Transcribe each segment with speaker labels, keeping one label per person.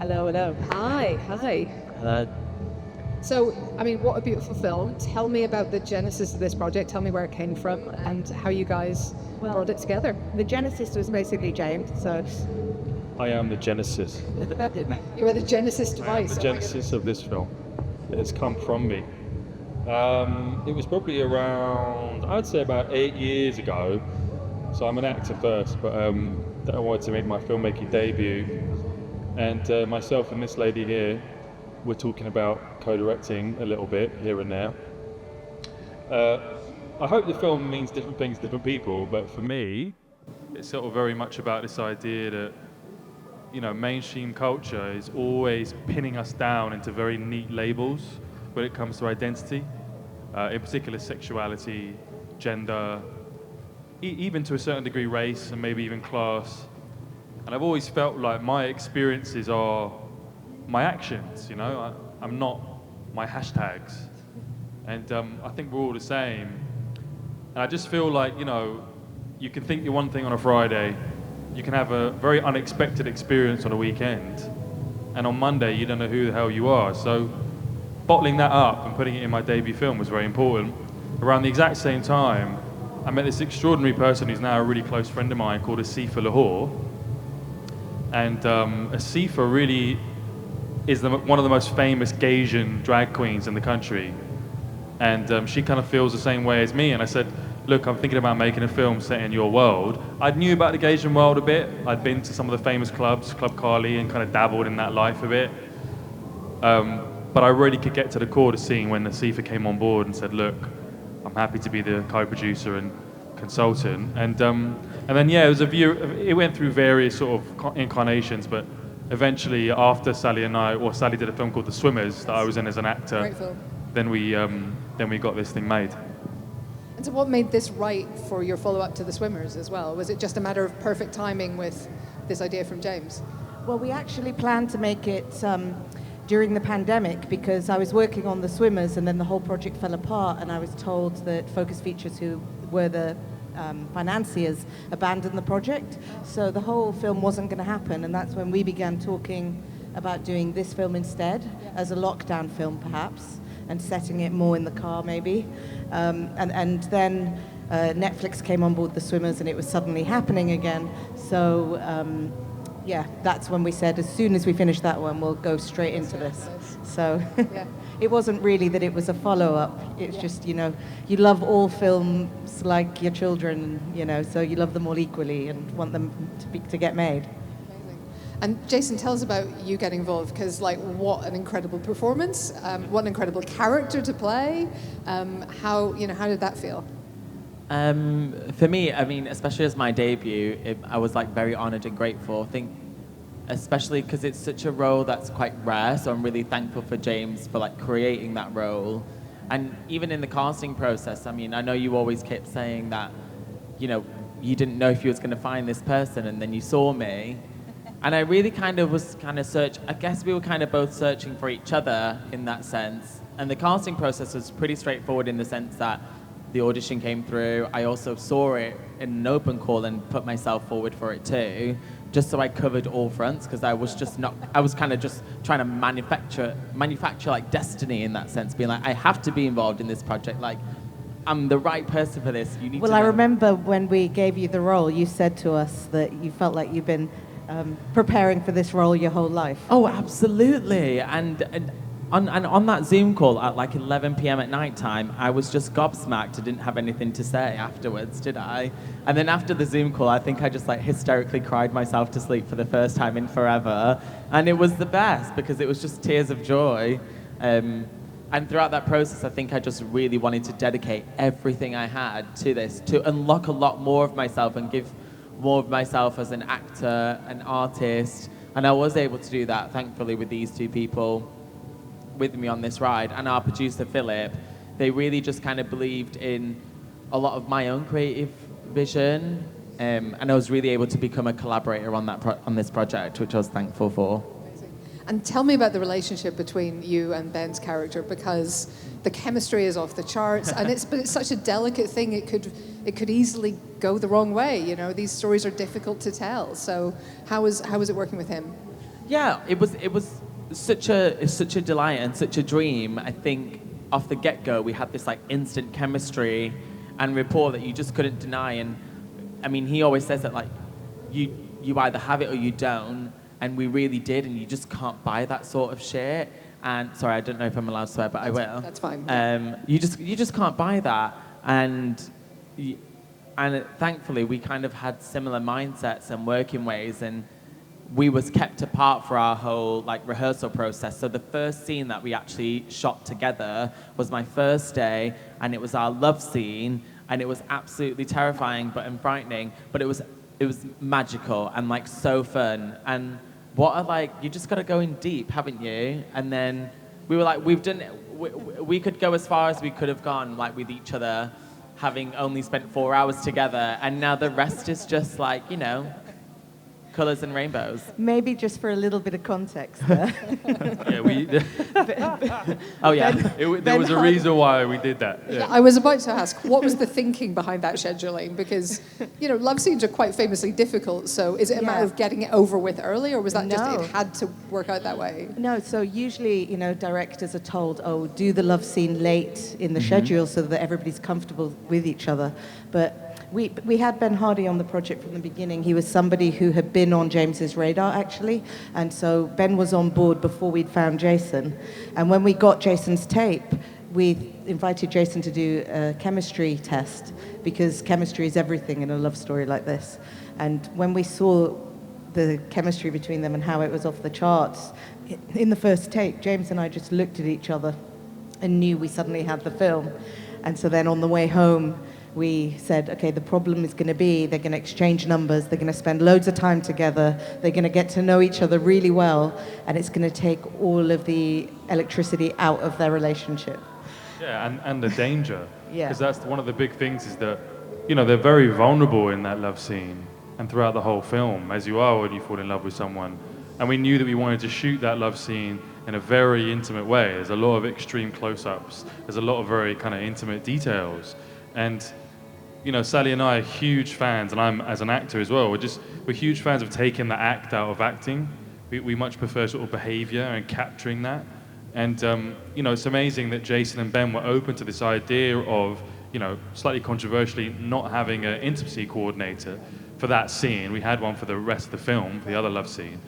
Speaker 1: Hello, hello.
Speaker 2: Hi, hi.
Speaker 1: Uh,
Speaker 2: So, I mean, what a beautiful film. Tell me about the genesis of this project. Tell me where it came from and how you guys brought it together.
Speaker 1: the genesis was basically James, so
Speaker 3: I am the genesis.
Speaker 2: You were the genesis
Speaker 3: I am
Speaker 2: device.
Speaker 3: the
Speaker 2: Oh my
Speaker 3: genesis of this film. It's come from me. It was probably around, I'd say about 8 years ago. So I'm an actor first, but I wanted to make my filmmaking debut. And myself and this lady here were talking about co-directing a little bit here and there. I hope the film means different things to different people, but for me, it's sort of very much about this idea that mainstream culture is always pinning us down into very neat labels when it comes to identity, in particular sexuality, gender, even to a certain degree race and maybe even class. And I've always felt like my experiences are my actions, I'm not my hashtags. And I think we're all the same. And I just feel like, you can think you're one thing on a Friday, you can have a very unexpected experience on a weekend, and on Monday you don't know who the hell you are. So bottling that up and putting it in my debut film was very important. Around the exact same time, I met this extraordinary person who's now a really close friend of mine called Asifa Lahore. And Asifa really is one of the most famous Gaysian drag queens in the country. And she kind of feels the same way as me. And I said, look, I'm thinking about making a film set in your world. I knew about the Gaysian world a bit. I'd been to some of the famous clubs, Club Carly, and kind of dabbled in that life a bit. But I really could get to the core of the scene when Asifa came on board and said, look, I'm happy to be the co-producer and consultant. And then, yeah, it went through various sort of incarnations, but eventually after Sally did a film called The Swimmers that I was in as an actor.
Speaker 2: Great film.
Speaker 3: Then we got this thing made.
Speaker 2: And so, what made this right for your follow-up to The Swimmers as well? Was it just a matter of perfect timing with this idea from James?
Speaker 1: well, we actually planned to make it during the pandemic because I was working on The Swimmers and then the whole project fell apart and I was told that Focus Features, who were the financiers, abandoned the project. So the whole film wasn't going to happen, and that's when we began talking about doing this film instead, as a lockdown film perhaps, and setting it more in the car maybe. And then Netflix came on board The Swimmers and it was suddenly happening again. So yeah, that's when we said as soon as we finish that one, we'll go straight into this. So
Speaker 2: Yeah.
Speaker 1: it wasn't really that it was a follow-up. It's just, you love all films like your children, so you love them all equally and want them to get made.
Speaker 2: Amazing. And Jason, tell us about you getting involved, because what an incredible performance, what an incredible character to play. How did that feel?
Speaker 4: For me, I mean, especially as my debut, I was very honored and grateful. I think, especially because it's such a role that's quite rare, so I'm really thankful for James for creating that role. And even in the casting process, I mean, I know you always kept saying that, you didn't know if you was going to find this person, and then you saw me. And I really was I guess we were kind of both searching for each other in that sense. And the casting process was pretty straightforward in the sense that the audition came through. I also saw it in an open call and put myself forward for it too, just so I covered all fronts, because I was just trying to manufacture destiny in that sense, being I have to be involved in this project. I'm the right person for this. You need
Speaker 1: Well,
Speaker 4: to
Speaker 1: I
Speaker 4: know.
Speaker 1: remember when we gave you the role, you said to us that you felt like you've been preparing for this role your whole life.
Speaker 4: Oh, absolutely. And on that Zoom call at 11 p.m. at night time, I was just gobsmacked. I didn't have anything to say afterwards, did I? And then after the Zoom call, I think I just hysterically cried myself to sleep for the first time in forever. And it was the best because it was just tears of joy. And throughout that process, I think I just really wanted to dedicate everything I had to this, to unlock a lot more of myself and give more of myself as an actor, an artist. And I was able to do that, thankfully, with these two people with me on this ride, and our producer Philip. They really just believed in a lot of my own creative vision, and I was really able to become a collaborator on this project, which I was thankful for.
Speaker 2: Amazing. And tell me about the relationship between you and Ben's character, because the chemistry is off the charts, and it's such a delicate thing. It could easily go the wrong way. These stories are difficult to tell. So how was it working with him?
Speaker 4: Yeah, it was such a delight and such a dream. I think off the get-go we had this like instant chemistry and rapport that you just couldn't deny. And I mean, he always says that like you either have it or you don't, and we really did, and you just can't buy that sort of shit. And sorry, I don't know if I'm allowed to swear, but I will.
Speaker 2: That's fine.
Speaker 4: You just can't buy that, and thankfully we kind of had similar mindsets and working ways, and we was kept apart for our whole like rehearsal process. So the first scene that we actually shot together was my first day, and it was our love scene, and it was absolutely terrifying and frightening, but it was magical and like so fun. And what are like, you just got to go in deep, haven't you? And then we were like, we could go as far as we could have gone like with each other, having only spent 4 hours together, and now the rest is just like, you know, colors and rainbows.
Speaker 1: Maybe just for a little bit of context there.
Speaker 4: Oh yeah.
Speaker 3: There was a reason why we did that. Yeah.
Speaker 2: I was about to ask, what was the thinking behind that scheduling? Because, you know, love scenes are quite famously difficult. So is it a matter of getting it over with early, or was that just it had to work out that way?
Speaker 1: No, so usually, you know, directors are told, oh, do the love scene late in the schedule so that everybody's comfortable with each other. But we had Ben Hardy on the project from the beginning. He was somebody who had been on James's radar, actually. And so Ben was on board before we'd found Jason. And when we got Jason's tape, we invited Jason to do a chemistry test, because chemistry is everything in a love story like this. And when we saw the chemistry between them and how it was off the charts, in the first take, James and I just looked at each other and knew we suddenly had the film. And so then on the way home, we said, okay, the problem is going to be they're going to exchange numbers, they're going to spend loads of time together, they're going to get to know each other really well, and it's going to take all of the electricity out of their relationship.
Speaker 3: Yeah, and the danger.
Speaker 1: Yeah.
Speaker 3: Because that's one of the big things is that, you know, they're very vulnerable in that love scene and throughout the whole film, as you are when you fall in love with someone. And we knew that we wanted to shoot that love scene in a very intimate way. There's a lot of extreme close-ups. There's a lot of very kind of intimate details. And, you know, Sally and I are huge fans, and I'm as an actor as well, we're huge fans of taking the act out of acting. We much prefer sort of behavior and capturing that. And, you know, it's amazing that Jason and Ben were open to this idea of, you know, slightly controversially not having an intimacy coordinator for that scene. We had one for the rest of the film, for the other love scene.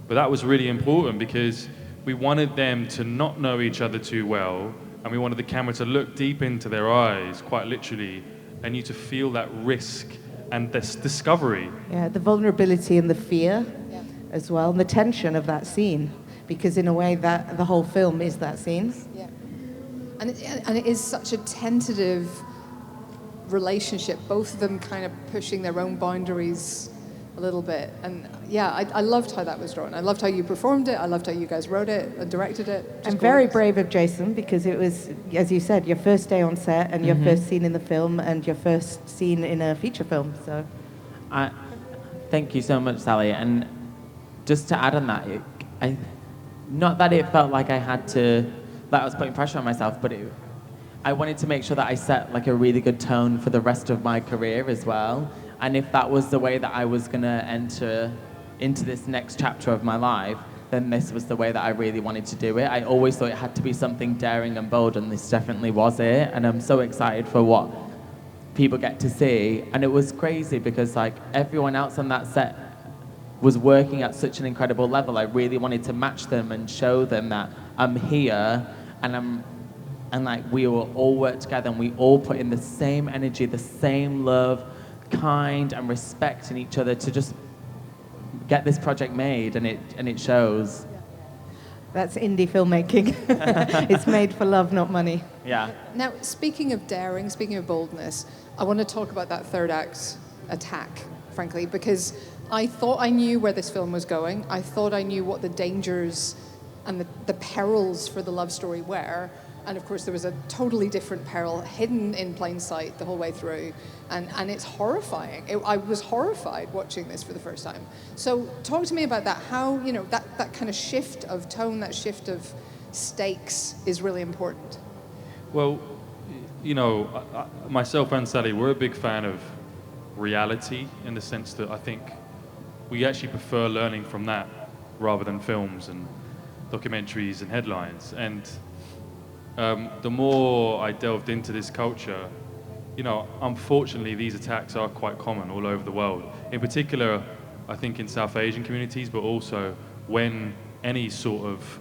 Speaker 3: But that was really important because we wanted them to not know each other too well, and we wanted the camera to look deep into their eyes, quite literally, and you to feel that risk and this discovery.
Speaker 1: Yeah, the vulnerability and the fear as well, and the tension of that scene, because in a way that the whole film is that scene.
Speaker 2: Yeah. And it is such a tentative relationship, both of them kind of pushing their own boundaries a little bit. And yeah, I loved how that was drawn. I loved how you performed it. I loved how you guys wrote it and directed it.
Speaker 1: And very brave of Jason, because it was, as you said, your first day on set and your first scene in the film and your first scene in a feature film. So,
Speaker 4: thank you so much, Sally. And just to add on that, not that it felt like I had to, that I was putting pressure on myself, but I wanted to make sure that I set like a really good tone for the rest of my career as well. And if that was the way that I was going to enter into this next chapter of my life, then this was the way that I really wanted to do it. I always thought it had to be something daring and bold, and this definitely was it. And I'm so excited for what people get to see. And it was crazy because like everyone else on that set was working at such an incredible level. I really wanted to match them and show them that I'm here, and like we will all work together, and we all put in the same energy, the same love, kind and respect in each other to just get this project made, and it shows.
Speaker 1: that's indie filmmaking. It's made for love, not money.
Speaker 4: Yeah.
Speaker 2: Now, speaking of daring, speaking of boldness, I want to talk about that third act attack, frankly, because I thought I knew where this film was going. I thought I knew what the dangers and the perils for the love story were. And of course, there was a totally different peril hidden in plain sight the whole way through. And it's horrifying. I was horrified watching this for the first time. So talk to me about that. How, you know, that kind of shift of tone, that shift of stakes is really important.
Speaker 3: Well, you know, myself and Sally, we're a big fan of reality in the sense that I think we actually prefer learning from that rather than films and documentaries and headlines. And the more I delved into this culture, you know, unfortunately, these attacks are quite common all over the world. In particular, I think in South Asian communities, but also when any sort of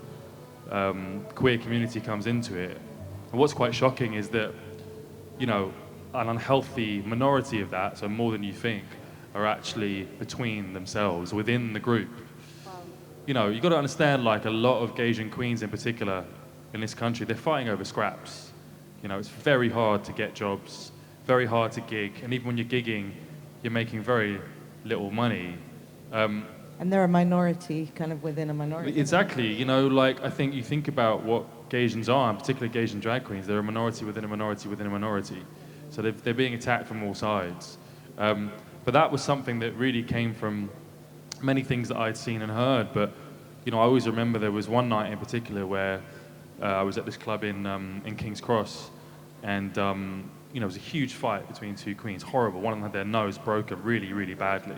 Speaker 3: queer community comes into it. And what's quite shocking is that, you know, an unhealthy minority of that, so more than you think, are actually between themselves, within the group. You know, you've got to understand, like, a lot of Asian queens in particular in this country, they're fighting over scraps. You know, it's very hard to get jobs, very hard to gig, and even when you're gigging, you're making very little money.
Speaker 1: And they're a minority, kind of within a minority.
Speaker 3: Exactly. You know, like, I think you think about what Gaysians are, and particularly Gaysian drag queens, they're a minority within a minority within a minority. So they're being attacked from all sides. But that was something that really came from many things that I'd seen and heard. But, you know, I always remember there was one night in particular where I was at this club in King's Cross, and, you know, it was a huge fight between two queens, horrible. One of them had their nose broken really, really badly.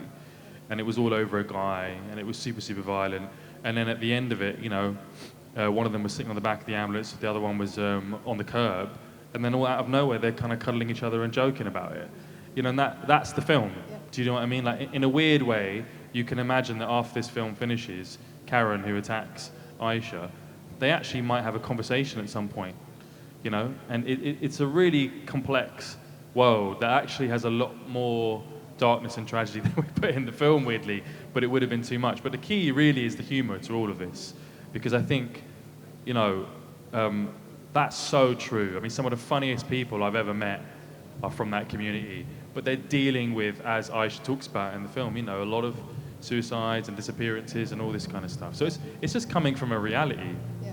Speaker 3: And it was all over a guy, and it was super, super violent. And then at the end of it, you know, one of them was sitting on the back of the ambulance, the other one was on the curb, and then all out of nowhere, they're kind of cuddling each other and joking about it. You know, and that's the film. Yeah. Do you know what I mean? Like, in a weird way, you can imagine that after this film finishes, Karen, who attacks Aisha, they actually might have a conversation at some point, you know? And it's a really complex world that actually has a lot more darkness and tragedy than we put in the film, weirdly, but it would have been too much. But the key really is the humor to all of this, because I think, you know, that's so true. I mean, some of the funniest people I've ever met are from that community, but they're dealing with, as Aisha talks about in the film, you know, a lot of suicides and disappearances and all this kind of stuff. So it's just coming from a reality.
Speaker 2: Yeah.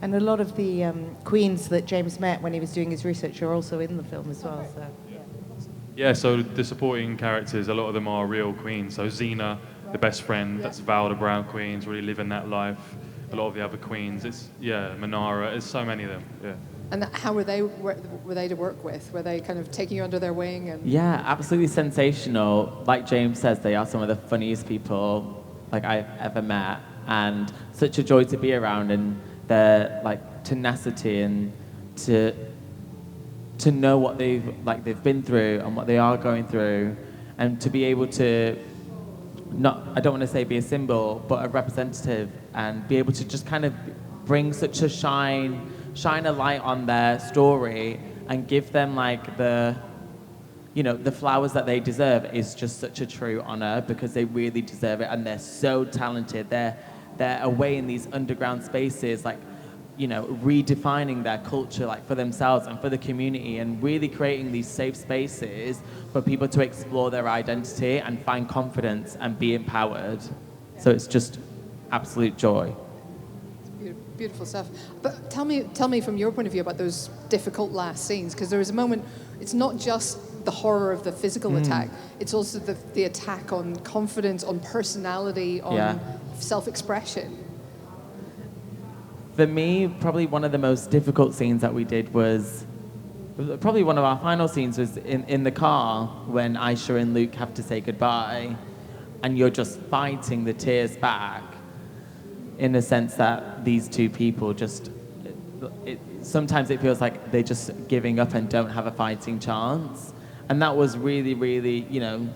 Speaker 1: And a lot of the queens that James met when he was doing his research are also in the film as well. So.
Speaker 3: Yeah, so the supporting characters, a lot of them are real queens. So Zena, the best friend, that's Val, the brown queens, really living that life. A lot of the other queens, Manara, there's so many of them, yeah.
Speaker 2: And how were they to work with? Were they kind of taking you under their wing? And
Speaker 4: Yeah, absolutely sensational. Like James says, they are some of the funniest people like I've ever met, and such a joy to be around, and their like tenacity and to know what they've been through and what they are going through, and to be able to I don't want to say be a symbol, but a representative, and be able to just kind of bring such a shine a light on their story and give them like the flowers that they deserve is just such a true honor, because they really deserve it, and they're so talented. They're away in these underground spaces, like, you know, redefining their culture like for themselves and for the community, and really creating these safe spaces for people to explore their identity and find confidence and be empowered. So it's just absolute joy.
Speaker 2: Beautiful stuff. But tell me from your point of view about those difficult last scenes, because there was a moment, it's not just the horror of the physical attack, it's also the attack on confidence, on personality, on self-expression.
Speaker 4: For me, probably one of the most difficult scenes that we did was probably one of our final scenes was in the car when Aisha and Luke have to say goodbye, and you're just fighting the tears back, in the sense that these two people just, sometimes it feels like they're just giving up and don't have a fighting chance. And that was really, really, you know,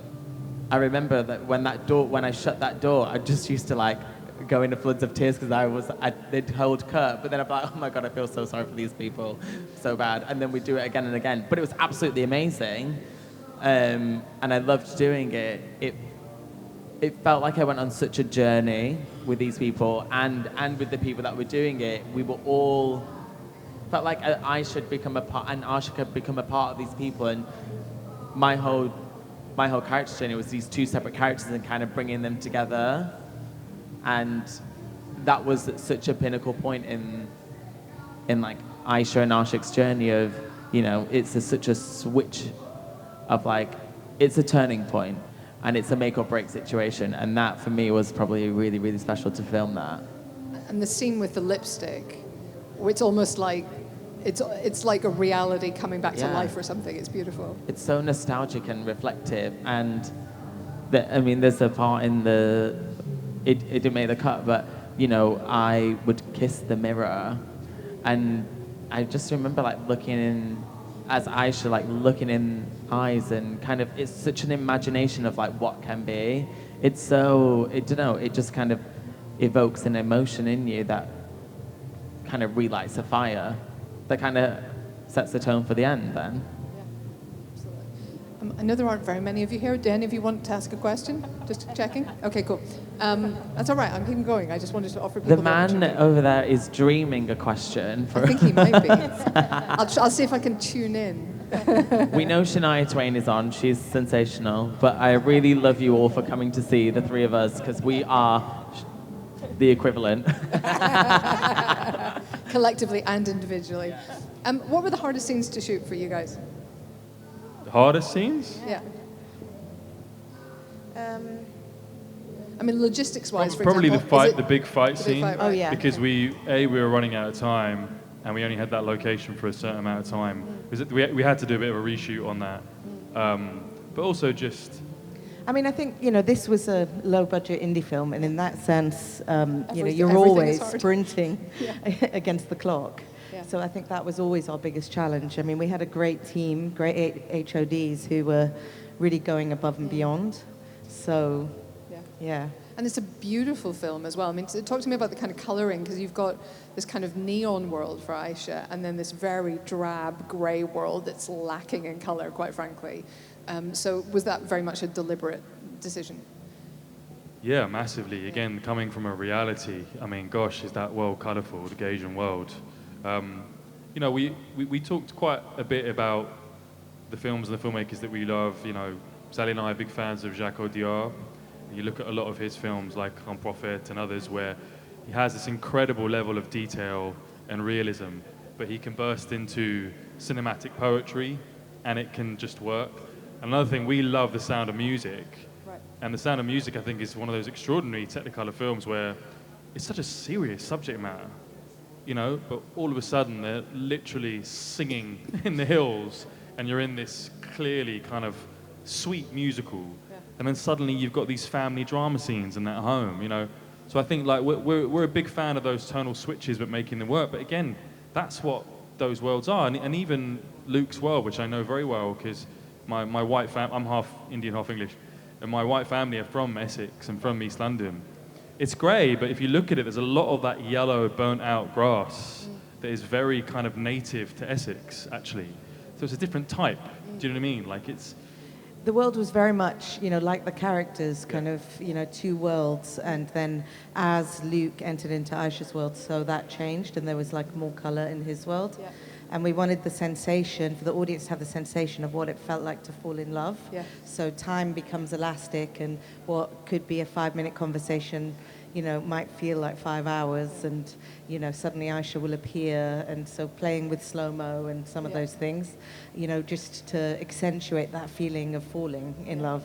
Speaker 4: I remember that when I shut that door, I just used to like go into floods of tears because they'd hold Kurt, but then I'm like, oh my God, I feel so sorry for these people, so bad. And then we do it again and again. But it was absolutely amazing. And I loved doing it. It felt like I went on such a journey with these people, and with the people that were doing it. We were all felt like I should become a part, and Arsha could become a part of these people. And my whole character journey was these two separate characters and kind of bringing them together. And that was such a pinnacle point in like Aisha and Ashik's journey of, you know, it's such a switch of like, it's a turning point. And it's a make or break situation, and that for me was probably really, really special to film that.
Speaker 2: And the scene with the lipstick, it's almost like it's like a reality coming back to life or something. It's beautiful.
Speaker 4: It's so nostalgic and reflective, and there's a part in the it didn't make the cut, but you know, I would kiss the mirror, and I just remember like looking in, as Aisha, like looking in eyes, and kind of, it's such an imagination of like what can be. It's so, it, don't know, it just kind of evokes an emotion in you that kind of relights a fire, that kind of sets the tone for the end then.
Speaker 2: I know there aren't very many of you here. Do any of you want to ask a question? Just checking? Okay, cool. That's all right. I'm keeping going. I just wanted to offer people
Speaker 4: The man over there is dreaming a question.
Speaker 2: I think he might be. I'll see if I can tune in.
Speaker 4: We know Shania Twain is on. She's sensational. But I really love you all for coming to see the three of us, because we are the equivalent.
Speaker 2: Collectively and individually. What were the hardest scenes to shoot for you guys?
Speaker 3: Hardest scenes?
Speaker 2: Yeah. I mean, logistics-wise, for
Speaker 3: probably
Speaker 2: example,
Speaker 3: the big fight scene.
Speaker 2: fight,
Speaker 1: Oh, yeah.
Speaker 3: Because we were running out of time, and we only had that location for a certain amount of time. Because we had to do a bit of a reshoot on that. But also just...
Speaker 1: I mean, I think, you know, this was a low-budget indie film, and in that sense, you know, you're
Speaker 2: Everything
Speaker 1: always
Speaker 2: is hard.
Speaker 1: sprinting against the clock.
Speaker 2: Yeah.
Speaker 1: So I think that was always our biggest challenge. I mean, we had a great team, great HODs who were really going above and beyond. So, yeah.
Speaker 2: And it's a beautiful film as well. I mean, talk to me about the kind of colouring, because you've got this kind of neon world for Aisha, and then this very drab, grey world that's lacking in colour, quite frankly. So was that very much a deliberate decision?
Speaker 3: Yeah, massively. Again, coming from a reality, I mean, gosh, is that world colourful, the Asian world? You know, we talked quite a bit about the films and the filmmakers that we love. You know, Sally and I are big fans of Jacques Audiard. You look at a lot of his films like Un Prophète and others, where he has this incredible level of detail and realism, but he can burst into cinematic poetry, and it can just work. Another thing, we love The Sound of Music.
Speaker 2: Right.
Speaker 3: And The Sound of Music, I think, is one of those extraordinary Technicolor films where it's such a serious subject matter, you know, but all of a sudden they're literally singing in the hills, and you're in this clearly kind of sweet musical, and then suddenly you've got these family drama scenes in that home, you know. So I think like we're a big fan of those tonal switches, but making them work. But again, that's what those worlds are, and even Luke's world, which I know very well, because my white family, I'm half Indian, half English, and my white family are from Essex and from East London. It's grey, but if you look at it, there's a lot of that yellow, burnt-out grass that is very kind of native to Essex, actually. So it's a different type. Do you know what I mean? Like it's...
Speaker 1: The world was very much, you know, like the characters, kind of, you know, two worlds. And then as Luke entered into Aisha's world, so that changed, and there was like more color in his world.
Speaker 2: Yeah.
Speaker 1: And we wanted the sensation, for the audience to have the sensation of what it felt like to fall in love.
Speaker 2: Yeah.
Speaker 1: So time becomes elastic, and what could be a 5-minute conversation, you know, might feel like 5 hours, and, you know, suddenly Aisha will appear, and so playing with slow-mo and some of those things, you know, just to accentuate that feeling of falling in love.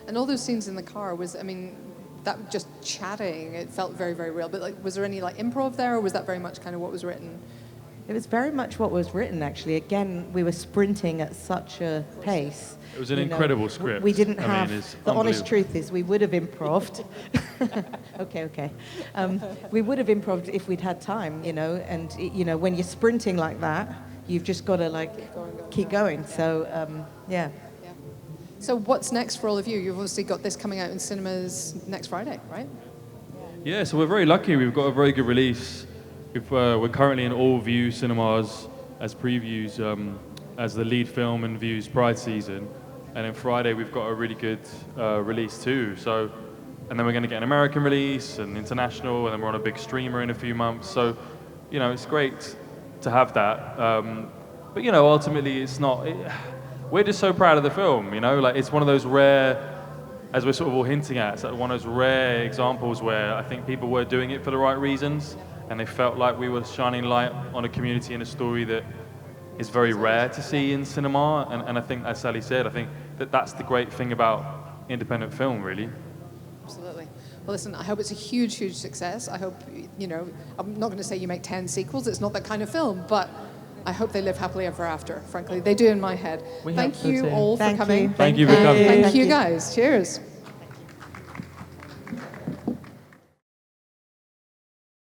Speaker 2: And all those scenes in the car was, I mean, that just chatting, it felt very, very real. But like, was there any like improv there, or was that very much kind of what was written?
Speaker 1: It was very much what was written, actually. Again, we were sprinting at such a pace.
Speaker 3: It was an incredible script.
Speaker 1: We didn't
Speaker 3: I
Speaker 1: have...
Speaker 3: mean, it's
Speaker 1: the honest
Speaker 3: unbelievable.
Speaker 1: truth is we would have improved. Okay. We would have improved if we'd had time, you know. And, you know, when you're sprinting like that, you've just got to, like, keep going. So, yeah.
Speaker 2: So what's next for all of you? You've obviously got this coming out in cinemas next Friday, right?
Speaker 3: Yeah, so we're very lucky. We've got a very good release. We're currently in all View cinemas as previews, as the lead film in View's Pride season. And then Friday we've got a really good release too. So, and then we're going to get an American release and international, and then we're on a big streamer in a few months. So, you know, it's great to have that. But you know, ultimately, it's not. We're just so proud of the film. You know, like it's one of those rare, as we're sort of all hinting at, it's like one of those rare examples where I think people were doing it for the right reasons, and they felt like we were shining light on a community and a story that is very rare to see in cinema. And I think, as Sally said, I think that that's the great thing about independent film, really.
Speaker 2: Absolutely. Well, listen, I hope it's a huge, huge success. I hope, you know, I'm not going to say you make 10 sequels. It's not that kind of film, but I hope they live happily ever after, frankly. They do in my head.
Speaker 4: We
Speaker 2: Thank
Speaker 4: hope so
Speaker 2: you
Speaker 4: too.
Speaker 2: all for
Speaker 1: Thank
Speaker 2: coming.
Speaker 1: you.
Speaker 3: Thank you for coming.
Speaker 2: Thank you guys. Cheers.